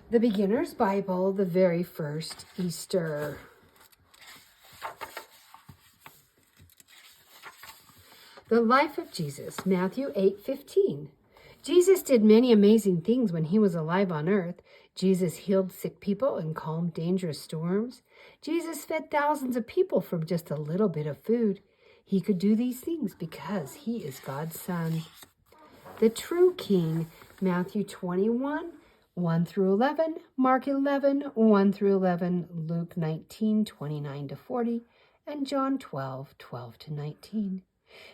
The Beginner's Bible, the very first Easter. The life of Jesus, Matthew 8:15. Jesus did many amazing things when he was alive on earth. Jesus healed sick people and calmed dangerous storms. Jesus fed thousands of people from just a little bit of food. He could do these things because he is God's Son. The true King, Matthew 21, 1 through 11, Mark 11, 1 through 11, Luke 19, 29 to 40, and John 12, 12 to 19.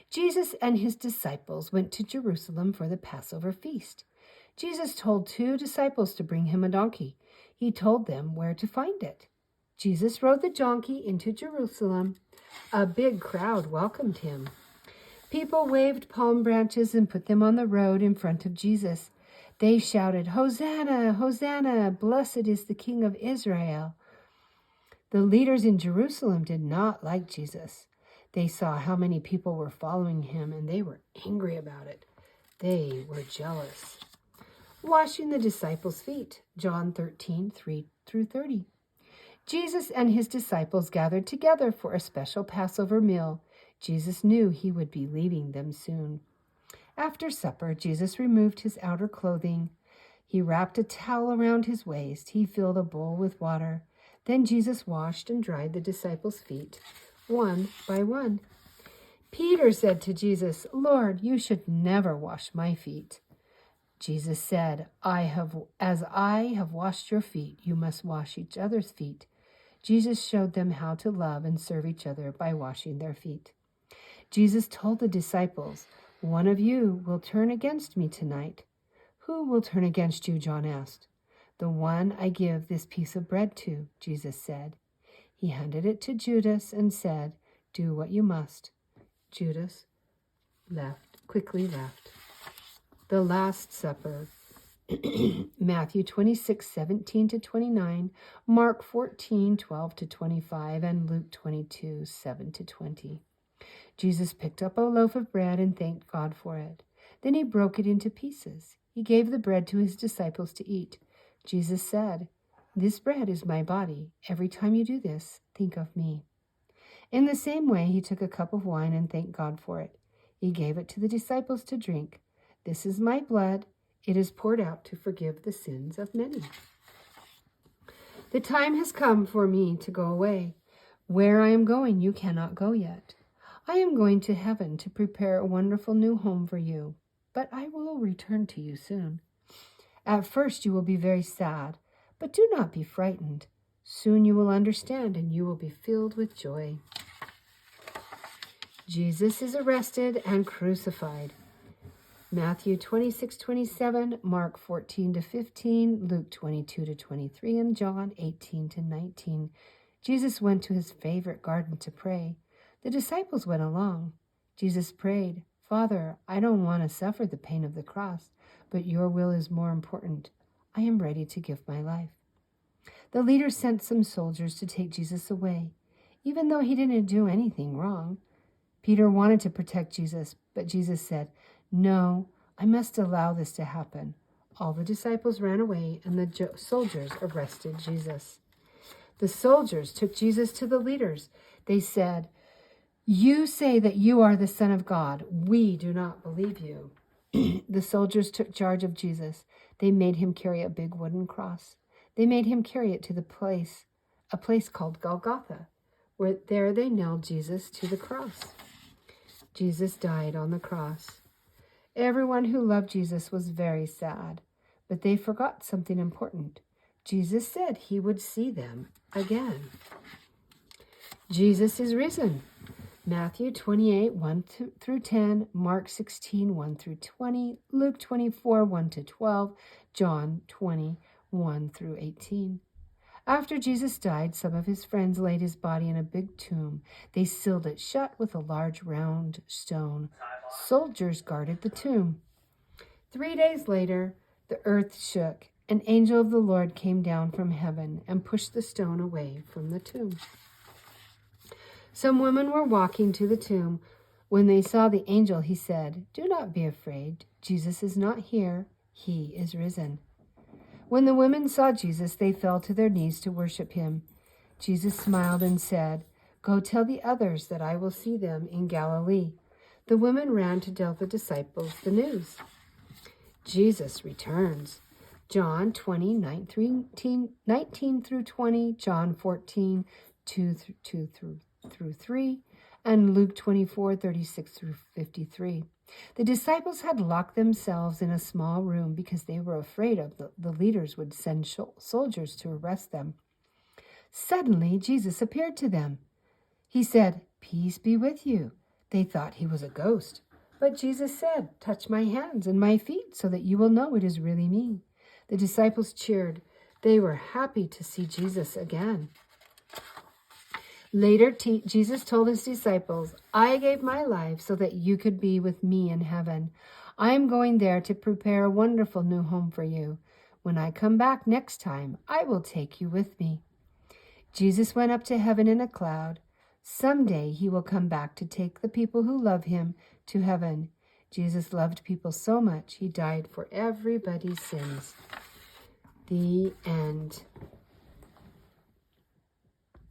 Jesus and his disciples went to Jerusalem for the Passover feast. Jesus told 2 disciples to bring him a donkey. He told them where to find it. Jesus rode the donkey into Jerusalem. A big crowd welcomed him. People waved palm branches and put them on the road in front of Jesus. They shouted, "Hosanna, Hosanna, blessed is the King of Israel." The leaders in Jerusalem did not like Jesus. They saw how many people were following him, and they were angry about it. They were jealous. Washing the disciples' feet, John 13, 3 through 30. Jesus and his disciples gathered together for a special Passover meal. Jesus knew he would be leaving them soon. After supper, Jesus removed his outer clothing. He wrapped a towel around his waist. He filled a bowl with water. Then Jesus washed and dried the disciples' feet, one by one. Peter said to Jesus, "Lord, you should never wash my feet." Jesus said, As I have washed your feet, you must wash each other's feet." Jesus showed them how to love and serve each other by washing their feet. Jesus told the disciples, "One of you will turn against me tonight." "Who will turn against you?" John asked. "The one I give this piece of bread to," Jesus said. He handed it to Judas and said, "Do what you must." Judas quickly left. The Last Supper, Matthew 26, 17 to 29, Mark 14, 12 to 25, and Luke 22, 7 to 20. Jesus picked up a loaf of bread and thanked God for it. Then he broke it into pieces. He gave the bread to his disciples to eat. Jesus said, "This bread is my body. Every time you do this, think of me." In the same way, he took a cup of wine and thanked God for it. He gave it to the disciples to drink. "This is my blood. It is poured out to forgive the sins of many." The time has come for me to go away. Where I am going, you cannot go yet. I am going to heaven to prepare a wonderful new home for you, but I will return to you soon. At first you will be very sad, but do not be frightened. Soon you will understand and you will be filled with joy. Jesus is arrested and crucified. Matthew 26, 27, Mark 14 to 15, Luke 22 to 23, and John 18 to 19. Jesus went to his favorite garden to pray. The disciples went along. Jesus prayed, "Father, I don't want to suffer the pain of the cross, but your will is more important. I am ready to give my life." The leaders sent some soldiers to take Jesus away, even though he didn't do anything wrong. Peter wanted to protect Jesus, but Jesus said, "No, I must allow this to happen." All the disciples ran away, and the soldiers arrested Jesus. The soldiers took Jesus to the leaders. They said, "You say that you are the Son of God. We do not believe you." The soldiers took charge of Jesus. They made him carry a big wooden cross. They made him carry it to a place called Golgotha, where there they nailed Jesus to the cross. Jesus died on the cross. Everyone who loved Jesus was very sad, but they forgot something important. Jesus said he would see them again. Jesus is risen. Matthew 28, 1 through 10, Mark 16, 1 through 20, Luke 24, 1 to 12, John 20, 1 through 18. After Jesus died, some of his friends laid his body in a big tomb. They sealed it shut with a large round stone. Soldiers guarded the tomb. 3 days later, the earth shook. An angel of the Lord came down from heaven and pushed the stone away from the tomb. Some women were walking to the tomb. When they saw the angel, he said, "Do not be afraid. Jesus is not here. He is risen." When the women saw Jesus, they fell to their knees to worship him. Jesus smiled and said, "Go tell the others that I will see them in Galilee." The women ran to tell the disciples the news. Jesus returns. John 20, 19 through 20, John 14, 2 through 3, and Luke 24, 36 through 53. The disciples had locked themselves in a small room because they were afraid of the leaders would send soldiers to arrest them. Suddenly, Jesus appeared to them. He said, "Peace be with you." They thought he was a ghost. But Jesus said, "Touch my hands and my feet so that you will know it is really me." The disciples cheered. They were happy to see Jesus again. Later, Jesus told his disciples, "I gave my life so that you could be with me in heaven. I am going there to prepare a wonderful new home for you. When I come back next time, I will take you with me." Jesus went up to heaven in a cloud. Someday he will come back to take the people who love him to heaven. Jesus loved people so much, he died for everybody's sins. The end.